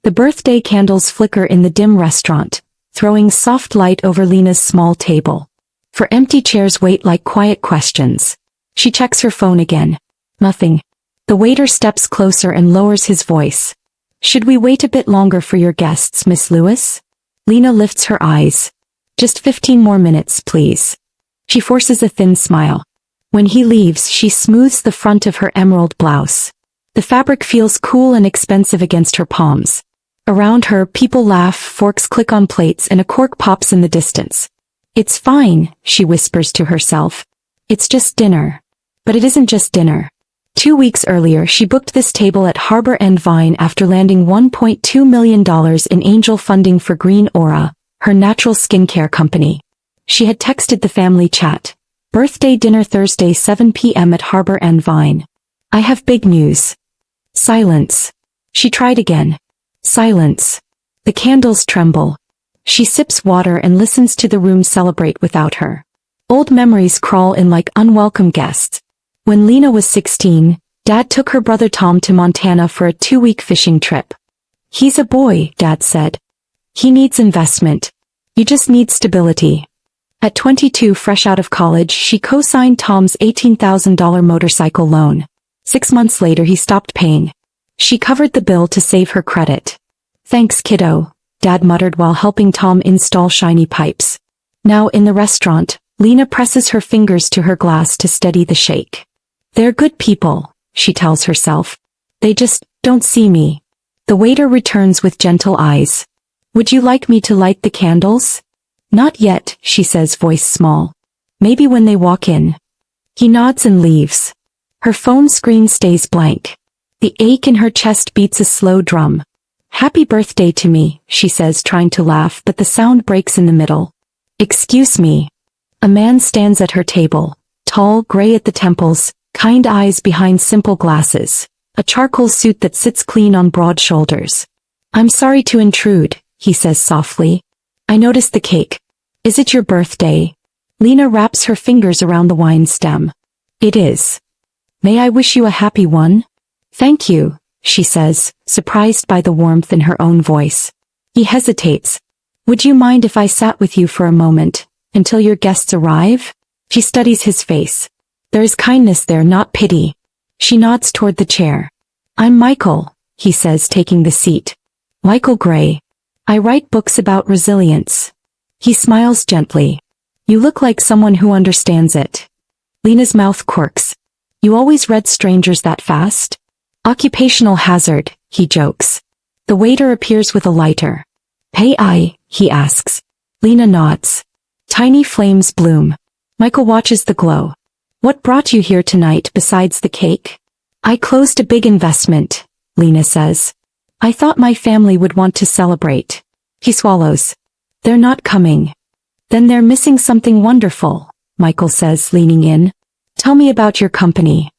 The birthday candles flicker in the dim restaurant, throwing soft light over Lena's small table. For empty chairs wait like quiet questions. She checks her phone again. Nothing. The waiter steps closer and lowers his voice. Should we wait a bit longer for your guests, Miss Lewis? Lena lifts her eyes. Just 15 more minutes, please. She forces a thin smile. When he leaves, she smooths the front of her emerald blouse. The fabric feels cool and expensive against her palms. Around her, people laugh, forks click on plates, and a cork pops in the distance. It's fine, she whispers to herself. It's just dinner. But it isn't just dinner. 2 weeks earlier, she booked this table at Harbor and Vine after landing $1.2 million in angel funding for Green Aura, her natural skincare company. She had texted the family chat. Birthday dinner Thursday 7 p.m. at Harbor and Vine. I have big news. Silence. She tried again. Silence. The candles tremble. She sips water and listens to the room celebrate without her. Old memories crawl in like unwelcome guests. When Lena was 16, Dad took her brother Tom to Montana for a 2-week fishing trip. He's a boy, Dad said. He needs investment. You just need stability. At 22, fresh out of college, she co-signed Tom's $18,000 motorcycle loan. 6 months later, he stopped paying. She covered the bill to save her credit. Thanks, kiddo, Dad muttered while helping Tom install shiny pipes. Now in the restaurant, Lena presses her fingers to her glass to steady the shake. They're good people, she tells herself. They just don't see me. The waiter returns with gentle eyes. Would you like me to light the candles? Not yet, she says, voice small. Maybe when they walk in. He nods and leaves. Her phone screen stays blank. The ache in her chest beats a slow drum. Happy birthday to me, she says, trying to laugh, but the sound breaks in the middle. Excuse me. A man stands at her table, tall, gray at the temples, kind eyes behind simple glasses, a charcoal suit that sits clean on broad shoulders. I'm sorry to intrude, he says softly. I noticed the cake. Is it your birthday? Lena wraps her fingers around the wine stem. It is. May I wish you a happy one? Thank you, she says, surprised by the warmth in her own voice. He hesitates. Would you mind if I sat with you for a moment, until your guests arrive? She studies his face. There is kindness there, not pity. She nods toward the chair. I'm Michael, he says, taking the seat. Michael Gray. I write books about resilience. He smiles gently. You look like someone who understands it. Lena's mouth quirks. You always read strangers that fast? Occupational hazard, he jokes. The waiter appears with a lighter. Pay I, he asks. Lena nods. Tiny flames bloom. Michael watches the glow. What brought you here tonight besides the cake? I closed a big investment, Lena says. I thought my family would want to celebrate. He swallows. They're not coming. Then they're missing something wonderful, Michael says, leaning in. Tell me about your company.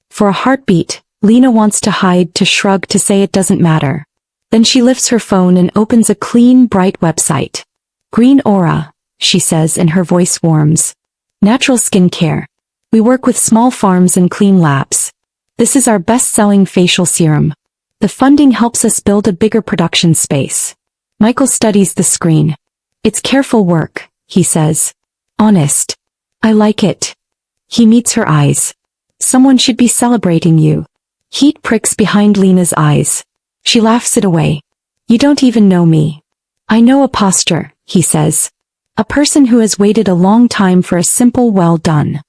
For a heartbeat, Lena wants to hide, to shrug, to say it doesn't matter. Then she lifts her phone and opens a clean, bright website. Green Aura, she says, and her voice warms. Natural skincare. We work with small farms and clean labs. This is our best-selling facial serum. The funding helps us build a bigger production space. Michael studies the screen. It's careful work, he says. Honest. I like it. He meets her eyes. Someone should be celebrating you. Heat pricks behind Lena's eyes. She laughs it away. You don't even know me. I know a posture, he says. A person who has waited a long time for a simple well done.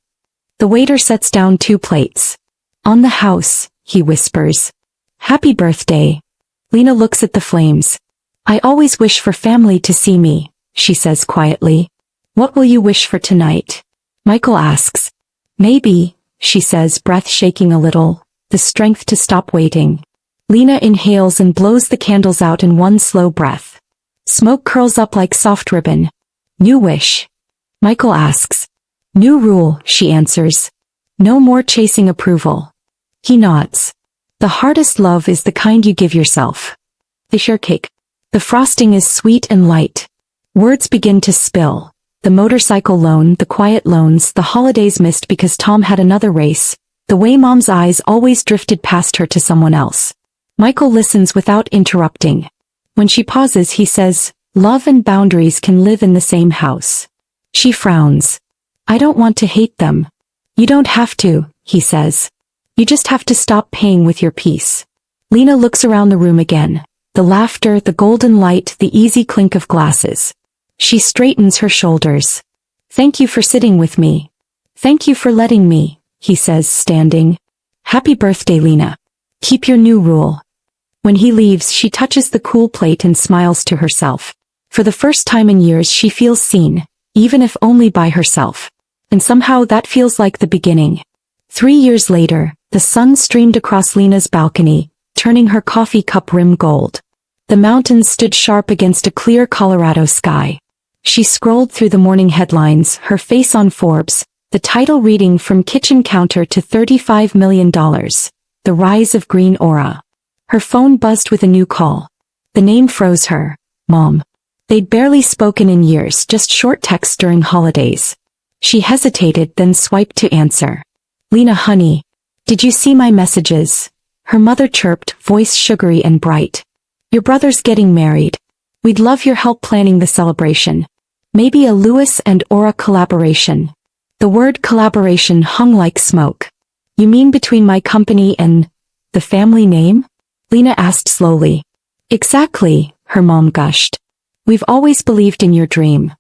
The waiter sets down 2 plates. On the house, he whispers. Happy birthday. Lena looks at the flames. I always wish for family to see me, she says quietly. What will you wish for tonight? Michael asks. Maybe, she says, breath shaking a little, the strength to stop waiting. Lena inhales and blows the candles out in one slow breath. Smoke curls up like soft ribbon. New wish. Michael asks. New rule, she answers. No more chasing approval. He nods. The hardest love is the kind you give yourself. They share cake. The frosting is sweet and light. Words begin to spill. The motorcycle loan, the quiet loans, the holidays missed because Tom had another race, the way Mom's eyes always drifted past her to someone else. Michael listens without interrupting. When she pauses, he says, "Love and boundaries can live in the same house." She frowns. "I don't want to hate them." "You don't have to," he says. "You just have to stop paying with your peace." Lena looks around the room again. The laughter, the golden light, the easy clink of glasses. She straightens her shoulders. "Thank you for sitting with me. Thank you for letting me," he says, standing. "Happy birthday, Lena. Keep your new rule." When he leaves, she touches the cool plate and smiles to herself. For the first time in years, she feels seen, even if only by herself. And somehow that feels like the beginning. 3 years later, the sun streamed across Lena's balcony, turning her coffee cup rim gold. The mountains stood sharp against a clear Colorado sky. She scrolled through the morning headlines, her face on Forbes, the title reading "From Kitchen Counter to $35 million, The Rise of Green Aura." Her phone buzzed with a new call. The name froze her. Mom. They'd barely spoken in years, just short texts during holidays. She hesitated, then swiped to answer. "Lena, honey. Did you see my messages?" Her mother chirped, voice sugary and bright. "Your brother's getting married. We'd love your help planning the celebration. Maybe a Lewis and Aura collaboration." The word collaboration hung like smoke. "You mean between my company and the family name?" Lena asked slowly. "Exactly," her mom gushed. "We've always believed in your dream."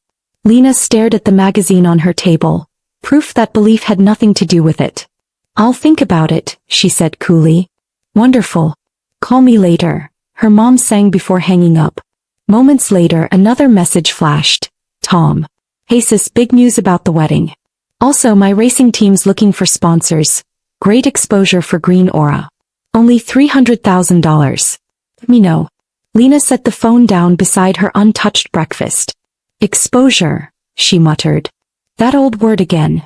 Lena stared at the magazine on her table, proof that belief had nothing to do with it. "I'll think about it," she said coolly. "Wonderful. Call me later," her mom sang before hanging up. Moments later, another message flashed. "Tom. Hey sis, big news about the wedding. Also, my racing team's looking for sponsors. Great exposure for Green Aura. Only $300,000. Let me know." Lena set the phone down beside her untouched breakfast. "Exposure," she muttered. That old word again.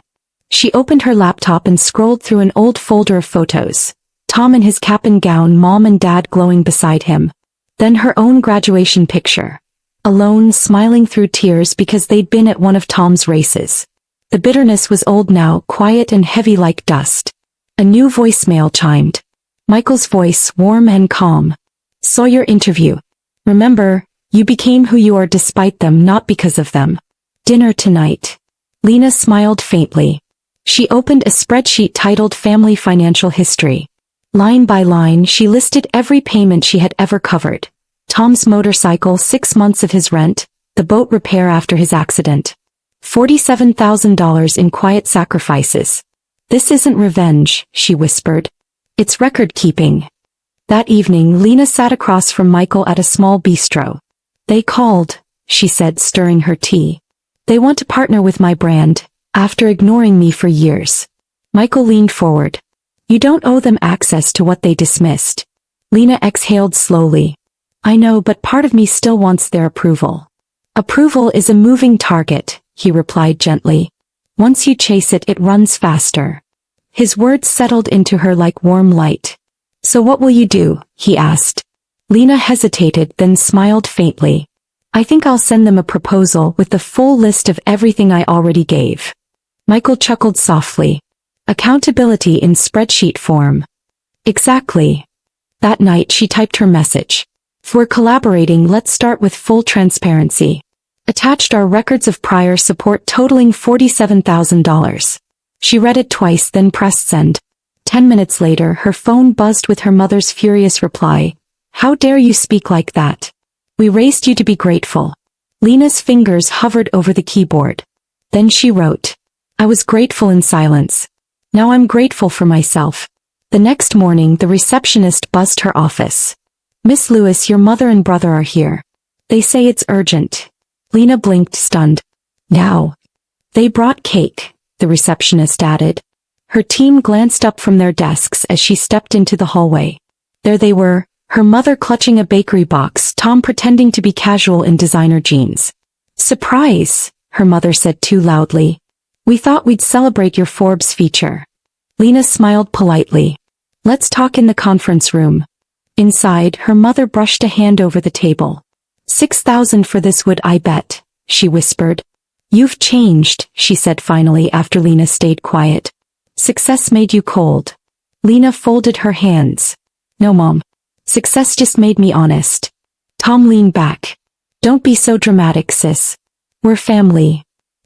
She opened her laptop and scrolled through an old folder of photos. Tom in his cap and gown, mom and dad glowing beside him. Then her own graduation picture. Alone, smiling through tears because they'd been at one of Tom's races. The bitterness was old now, quiet and heavy like dust. A new voicemail chimed. Michael's voice, warm and calm. "Saw your interview. Remember, you became who you are despite them, not because of them. Dinner tonight." Lena smiled faintly. She opened a spreadsheet titled Family Financial History. Line by line, she listed every payment she had ever covered. Tom's motorcycle, 6 months of his rent, the boat repair after his accident. $47,000 in quiet sacrifices. "This isn't revenge," she whispered. "It's record-keeping." That evening, Lena sat across from Michael at a small bistro. "They called," she said, stirring her tea. "They want to partner with my brand, after ignoring me for years." Michael leaned forward. "You don't owe them access to what they dismissed." Lena exhaled slowly. "I know, but part of me still wants their approval." "Approval is a moving target," he replied gently. "Once you chase it, it runs faster." His words settled into her like warm light. "So what will you do?" he asked. Lena hesitated, then smiled faintly. "I think I'll send them a proposal with the full list of everything I already gave." Michael chuckled softly. "Accountability in spreadsheet form." "Exactly." That night she typed her message. "If we're collaborating, let's start with full transparency. Attached are records of prior support totaling $47,000. She read it twice, then pressed send. 10 minutes later, her phone buzzed with her mother's furious reply. "How dare you speak like that? We raised you to be grateful." Lena's fingers hovered over the keyboard. Then she wrote, "I was grateful in silence. Now I'm grateful for myself." The next morning, the receptionist buzzed her office. "Miss Lewis, your mother and brother are here. They say it's urgent." Lena blinked, stunned. "Now." "They brought cake," the receptionist added. Her team glanced up from their desks as she stepped into the hallway. There they were, her mother clutching a bakery box, Tom pretending to be casual in designer jeans. "Surprise," her mother said too loudly. "We thought we'd celebrate your Forbes feature." Lena smiled politely. "Let's talk in the conference room." Inside, her mother brushed a hand over the table. $6,000 for this, would I bet?" she whispered. "You've changed," she said finally after Lena stayed quiet. "Success made you cold." Lena folded her hands. "No, Mom. Success just made me honest." Tom leaned back. Don't be so dramatic, sis. We're family.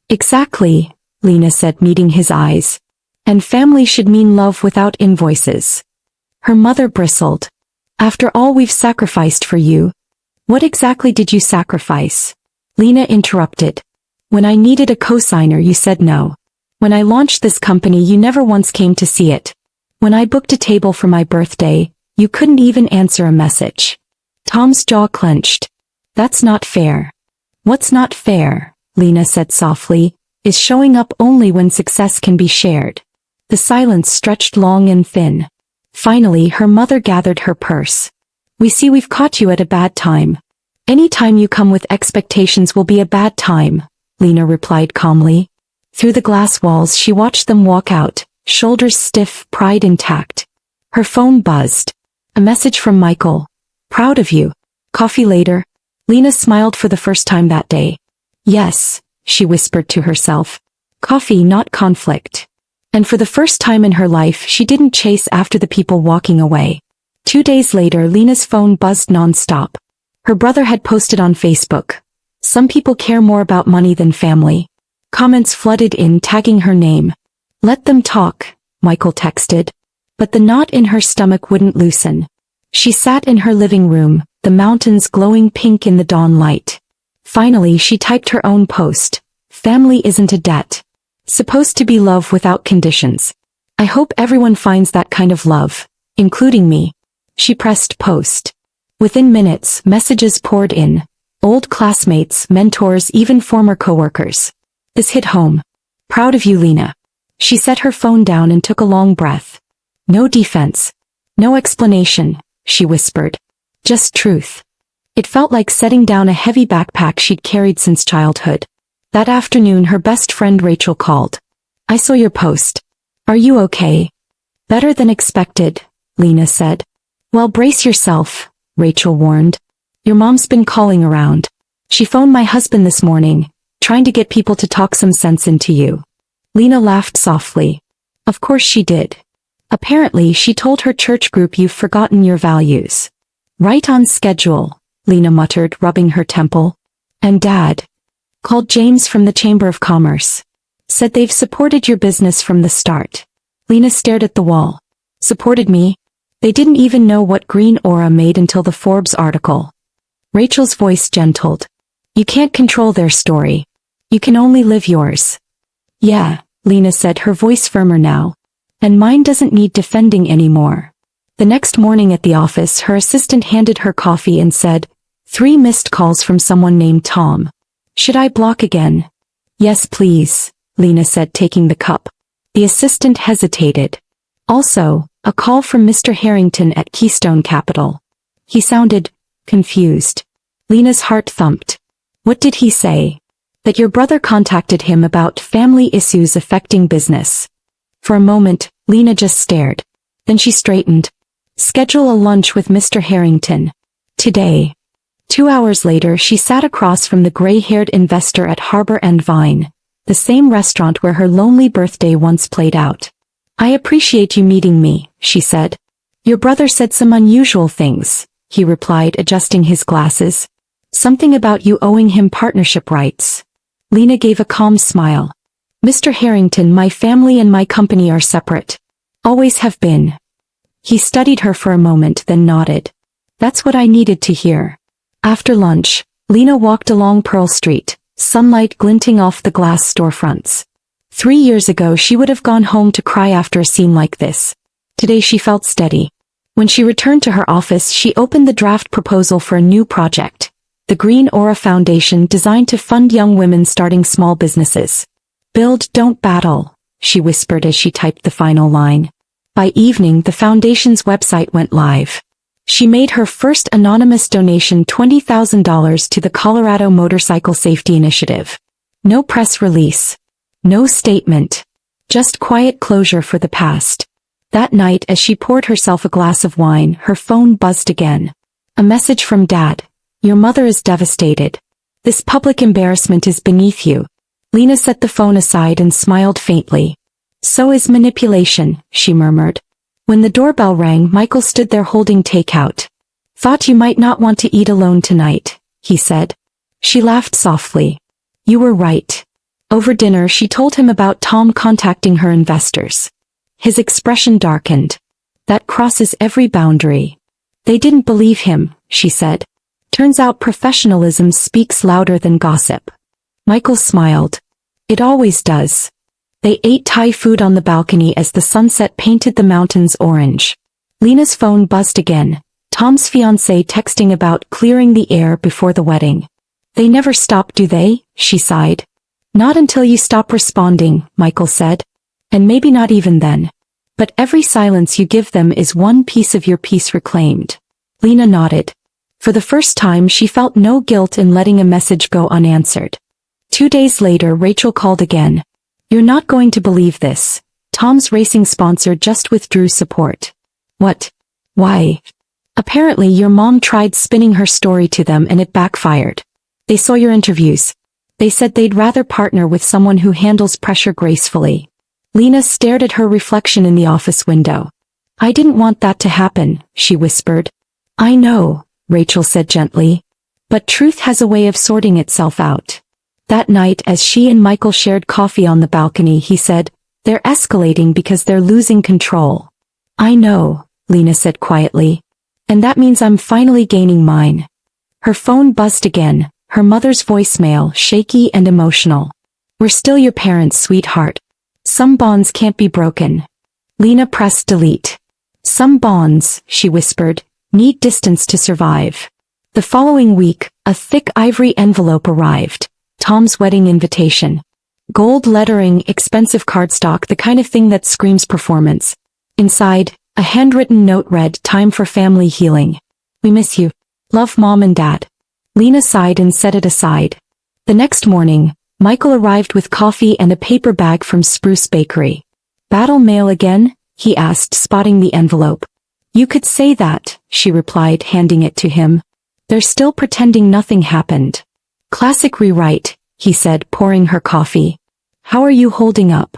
Exactly, Lena said, meeting his eyes. And family should mean love without invoices. Her mother bristled. After all we've sacrificed for you. What exactly did you sacrifice? Lena interrupted. When I needed a co-signer, you said no. When I launched this company, you never once came to see it. When I booked a table for my birthday, you couldn't even answer a message. Tom's jaw clenched. That's not fair. What's not fair, Lena said softly, is showing up only when success can be shared. The silence stretched long and thin. Finally, her mother gathered her purse. We see we've caught you at a bad time. Any time you come with expectations will be a bad time, Lena replied calmly. Through the glass walls she watched them walk out, shoulders stiff, pride intact. Her phone buzzed. A message from Michael. Proud of you. Coffee later? Lena smiled for the first time that day. Yes, she whispered to herself. Coffee, not conflict. And for the first time in her life she didn't chase after the people walking away. 2 days later Lena's phone buzzed non-stop. Her brother had posted on Facebook. Some people care more about money than family. Comments flooded in tagging her name. Let them talk, Michael texted. But the knot in her stomach wouldn't loosen. She sat in her living room, the mountains glowing pink in the dawn light. Finally she typed her own post. Family isn't a debt. Supposed to be love without conditions. I hope everyone finds that kind of love, including me. She pressed post. Within minutes, messages poured in. Old classmates, mentors, even former coworkers. This hit home. Proud of you, Lena. She set her phone down and took a long breath. No defense. No explanation, she whispered. Just truth. It felt like setting down a heavy backpack she'd carried since childhood. That afternoon her best friend Rachel called. I saw your post. Are you okay? Better than expected, Lena said. Well, brace yourself, Rachel warned. Your mom's been calling around. She phoned my husband this morning, trying to get people to talk some sense into you. Lena laughed softly. Of course she did. Apparently she told her church group you've forgotten your values. Right on schedule, Lena muttered, rubbing her temple. And Dad called James from the Chamber of Commerce. Said they've supported your business from the start. Lena stared at the wall. Supported me? They didn't even know what green aura made until the Forbes article. Rachel's voice gentled. You can't control their story. You can only live yours. Yeah, Lena said, her voice firmer now. And mine doesn't need defending anymore. The next morning at the office her assistant handed her coffee and said, 3 missed calls from someone named Tom. Should I block again? Yes please, Lena said, taking the cup. The assistant hesitated. Also, a call from Mr. Harrington at Keystone Capital. He sounded confused. Lena's heart thumped. What did he say? That your brother contacted him about family issues affecting business. For a moment, Lena just stared. Then she straightened. Schedule a lunch with Mr. Harrington. Today. 2 hours later she sat across from the gray-haired investor at Harbor and Vine, the same restaurant where her lonely birthday once played out. I appreciate you meeting me, she said. Your brother said some unusual things, he replied, adjusting his glasses. Something about you owing him partnership rights. Lena gave a calm smile. Mr. Harrington, my family and my company are separate. Always have been. He studied her for a moment, then nodded. That's what I needed to hear. After lunch, Lena walked along Pearl Street, sunlight glinting off the glass storefronts. 3 years ago she would have gone home to cry after a scene like this. Today she felt steady. When she returned to her office she opened the draft proposal for a new project. The Green Aura Foundation, designed to fund young women starting small businesses. Build, don't battle, she whispered as she typed the final line. By evening the foundation's website went live. She made her first anonymous donation, $20,000 to the Colorado Motorcycle Safety Initiative. No press release. No statement. Just quiet closure for the past. That night as she poured herself a glass of wine, her phone buzzed again. A message from Dad. Your mother is devastated. This public embarrassment is beneath you. Lena set the phone aside and smiled faintly. So is manipulation, she murmured. When the doorbell rang, Michael stood there holding takeout. Thought you might not want to eat alone tonight, he said. She laughed softly. You were right. Over dinner she told him about Tom contacting her investors. His expression darkened. That crosses every boundary. They didn't believe him, she said. Turns out professionalism speaks louder than gossip. Michael smiled. It always does. They ate Thai food on the balcony as the sunset painted the mountains orange. Lena's phone buzzed again. Tom's fiancée texting about clearing the air before the wedding. They never stop, do they? She sighed. Not until you stop responding, Michael said. And maybe not even then. But every silence you give them is one piece of your peace reclaimed. Lena nodded. For the first time she felt no guilt in letting a message go unanswered. 2 days later Rachel called again. You're not going to believe this. Tom's racing sponsor just withdrew support. What? Why? Apparently your mom tried spinning her story to them and it backfired. They saw your interviews. They said they'd rather partner with someone who handles pressure gracefully. Lena stared at her reflection in the office window. I didn't want that to happen, she whispered. I know, Rachel said gently. But truth has a way of sorting itself out. That night as she and Michael shared coffee on the balcony he said, they're escalating because they're losing control. I know, Lena said quietly. And that means I'm finally gaining mine. Her phone buzzed again, her mother's voicemail shaky and emotional. We're still your parents, sweetheart. Some bonds can't be broken. Lena pressed delete. Some bonds, she whispered, need distance to survive. The following week, a thick ivory envelope arrived. Tom's wedding invitation. Gold lettering, expensive cardstock, the kind of thing that screams performance. Inside, a handwritten note read, time for family healing. We miss you. Love Mom and Dad. Lena sighed and set it aside. The next morning, Michael arrived with coffee and a paper bag from Spruce Bakery. Battle mail again? He asked, spotting the envelope. You could say that, she replied, handing it to him. They're still pretending nothing happened. Classic rewrite, he said, pouring her coffee. How are you holding up?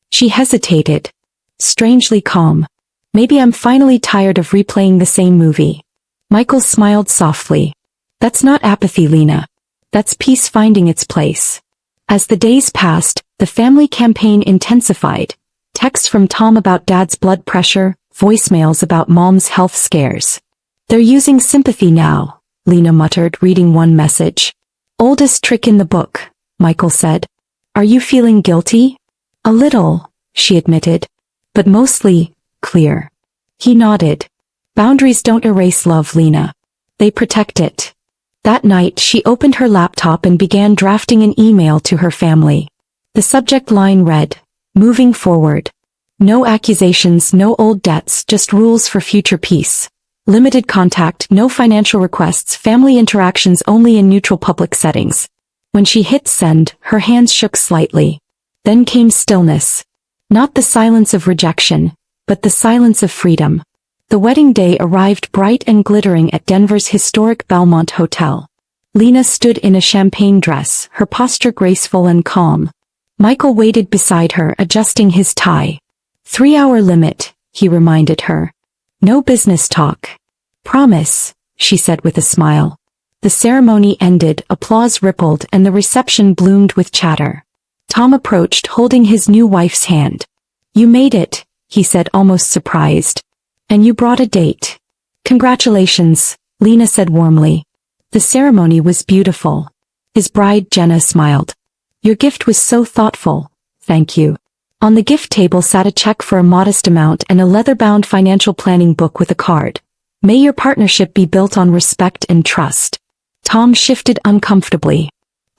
She hesitated. Strangely calm. Maybe I'm finally tired of replaying the same movie. Michael smiled softly. That's not apathy, Lena. That's peace finding its place. As the days passed, the family campaign intensified. Texts from Tom about Dad's blood pressure, voicemails about Mom's health scares. They're using sympathy now, Lena muttered, reading one message. Oldest trick in the book, Michael said. Are you feeling guilty? A little, she admitted. But mostly, clear. He nodded. Boundaries don't erase love, Lena. They protect it. That night she opened her laptop and began drafting an email to her family. The subject line read, moving forward. No accusations, no old debts, just rules for future peace. Limited contact, no financial requests, family interactions only in neutral public settings. When she hit send, her hands shook slightly. Then came stillness. Not the silence of rejection, but the silence of freedom. The wedding day arrived bright and glittering at Denver's historic Belmont Hotel. Lena stood in a champagne dress, her posture graceful and calm. Michael waited beside her, adjusting his tie. 3-hour limit, he reminded her. No business talk. Promise, she said with a smile. The ceremony ended, applause rippled, and the reception bloomed with chatter. Tom approached, holding his new wife's hand. You made it, he said, almost surprised. And you brought a date. Congratulations, Lena said warmly. The ceremony was beautiful. His bride Jenna smiled. Your gift was so thoughtful, thank you. On the gift table sat a check for a modest amount and a leather-bound financial planning book with a card. May your partnership be built on respect and trust. Tom shifted uncomfortably.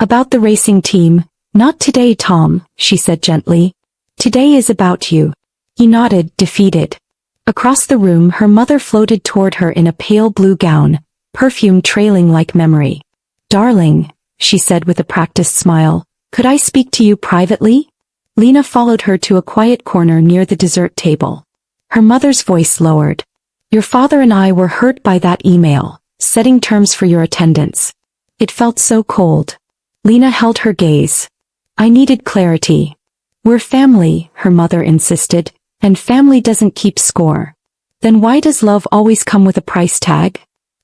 About the racing team, not today, Tom, she said gently. Today is about you. He nodded, defeated. Across the room her mother floated toward her in a pale blue gown, perfume trailing like memory. Darling, she said with a practiced smile, could I speak to you privately? Lena followed her to a quiet corner near the dessert table. Her mother's voice lowered. Your father and I were hurt by that email, setting terms for your attendance. It felt so cold. Lena held her gaze. I needed clarity. We're family, her mother insisted. And family doesn't keep score. Then why does love always come with a price tag?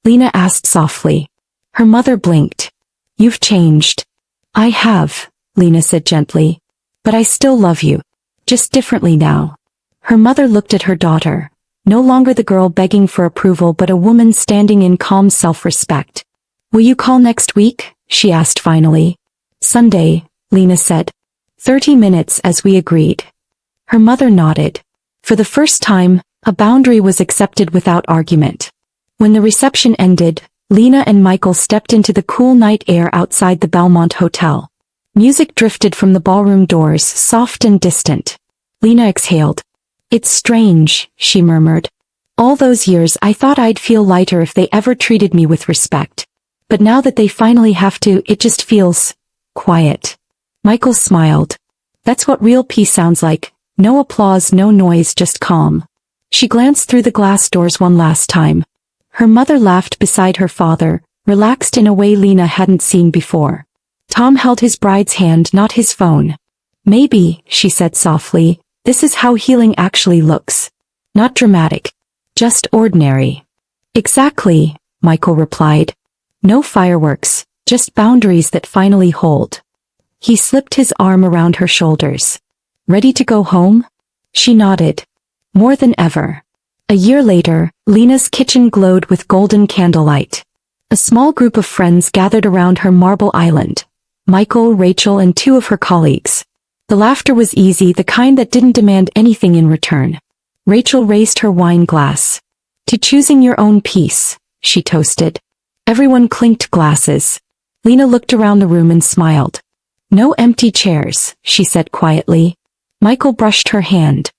Lena asked softly. Her mother blinked. You've changed. I have, Lena said gently. But I still love you. Just differently now. Her mother looked at her daughter. No longer the girl begging for approval but a woman standing in calm self-respect. Will you call next week? She asked finally. Sunday, Lena said. 30 minutes as we agreed. Her mother nodded. For the first time, a boundary was accepted without argument. When the reception ended, Lena and Michael stepped into the cool night air outside the Belmont Hotel. Music drifted from the ballroom doors, soft and distant. Lena exhaled. It's strange, she murmured. All those years I thought I'd feel lighter if they ever treated me with respect. But now that they finally have to, it just feels quiet. Michael smiled. That's what real peace sounds like. No applause, no noise, just calm. She glanced through the glass doors one last time. Her mother laughed beside her father, relaxed in a way Lena hadn't seen before. Tom held his bride's hand, not his phone. Maybe, she said softly, this is how healing actually looks. Not dramatic. Just ordinary. Exactly, Michael replied. No fireworks, just boundaries that finally hold. He slipped his arm around her shoulders. Ready to go home? She nodded. More than ever. A year later, Lena's kitchen glowed with golden candlelight. A small group of friends gathered around her marble island. Michael, Rachel, and 2 of her colleagues. The laughter was easy, the kind that didn't demand anything in return. Rachel raised her wine glass. To choosing your own peace, she toasted. Everyone clinked glasses. Lena looked around the room and smiled. No empty chairs, she said quietly. Michael brushed her hand.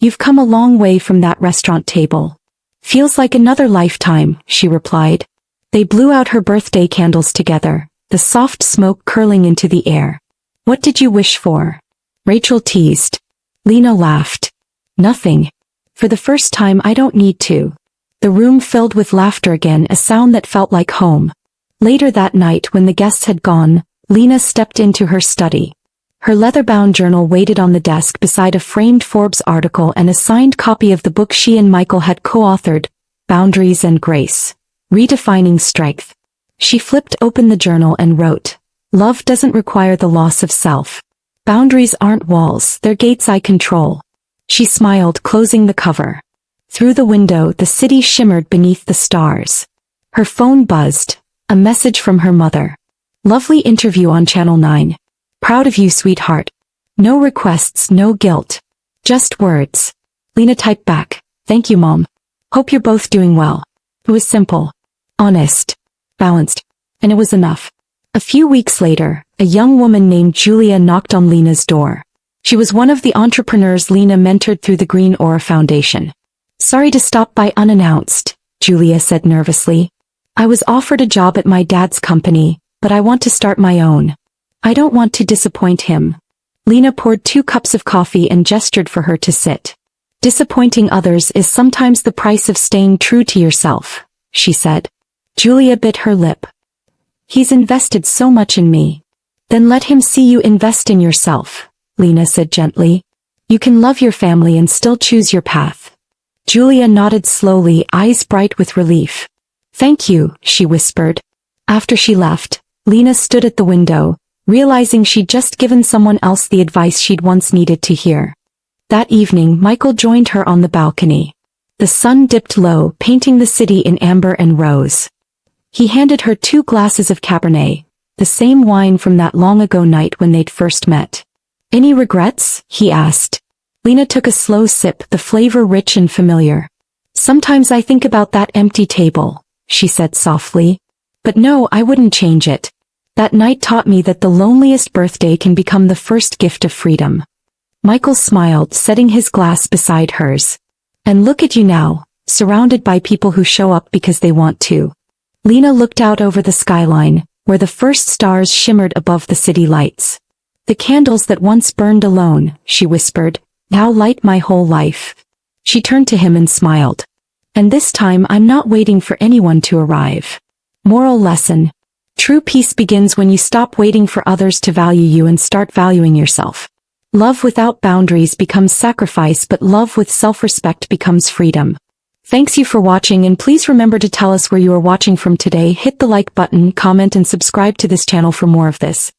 You've come a long way from that restaurant table. Feels like another lifetime, she replied. They blew out her birthday candles together, the soft smoke curling into the air. What did you wish for? Rachel teased. Lena laughed. Nothing. For the first time I don't need to. The room filled with laughter again, a sound that felt like home. Later that night when the guests had gone, Lena stepped into her study. Her leather-bound journal waited on the desk beside a framed Forbes article and a signed copy of the book she and Michael had co-authored, Boundaries and Grace. Redefining Strength. She flipped open the journal and wrote, Love doesn't require the loss of self. Boundaries aren't walls, they're gates I control. She smiled, closing the cover. Through the window, the city shimmered beneath the stars. Her phone buzzed, a message from her mother. Lovely interview on Channel 9. Proud of you, sweetheart. No requests, no guilt. Just words. Lena typed back, Thank you, Mom. Hope you're both doing well. It was simple, honest, balanced, and it was enough. A few weeks later, a young woman named Julia knocked on Lena's door. She was one of the entrepreneurs Lena mentored through the Green Aura Foundation. Sorry to stop by unannounced, Julia said nervously. I was offered a job at my dad's company, but I want to start my own. I don't want to disappoint him. Lena poured 2 cups of coffee and gestured for her to sit. Disappointing others is sometimes the price of staying true to yourself, she said. Julia bit her lip. He's invested so much in me. Then let him see you invest in yourself, Lena said gently. You can love your family and still choose your path. Julia nodded slowly, eyes bright with relief. Thank you, she whispered. After she left, Lena stood at the window, realizing she'd just given someone else the advice she'd once needed to hear. That evening, Michael joined her on the balcony. The sun dipped low, painting the city in amber and rose. He handed her 2 glasses of Cabernet, the same wine from that long-ago night when they'd first met. Any regrets? He asked. Lena took a slow sip, the flavor rich and familiar. Sometimes I think about that empty table, she said softly. But no, I wouldn't change it. That night taught me that the loneliest birthday can become the first gift of freedom. Michael smiled, setting his glass beside hers. And look at you now, surrounded by people who show up because they want to. Lena looked out over the skyline, where the first stars shimmered above the city lights. The candles that once burned alone, she whispered, now light my whole life. She turned to him and smiled. And this time I'm not waiting for anyone to arrive. Moral lesson. True peace begins when you stop waiting for others to value you and start valuing yourself. Love without boundaries becomes sacrifice, but love with self-respect becomes freedom. Thanks you for watching, and please remember to tell us where you are watching from today. Hit the like button, comment and subscribe to this channel for more of this.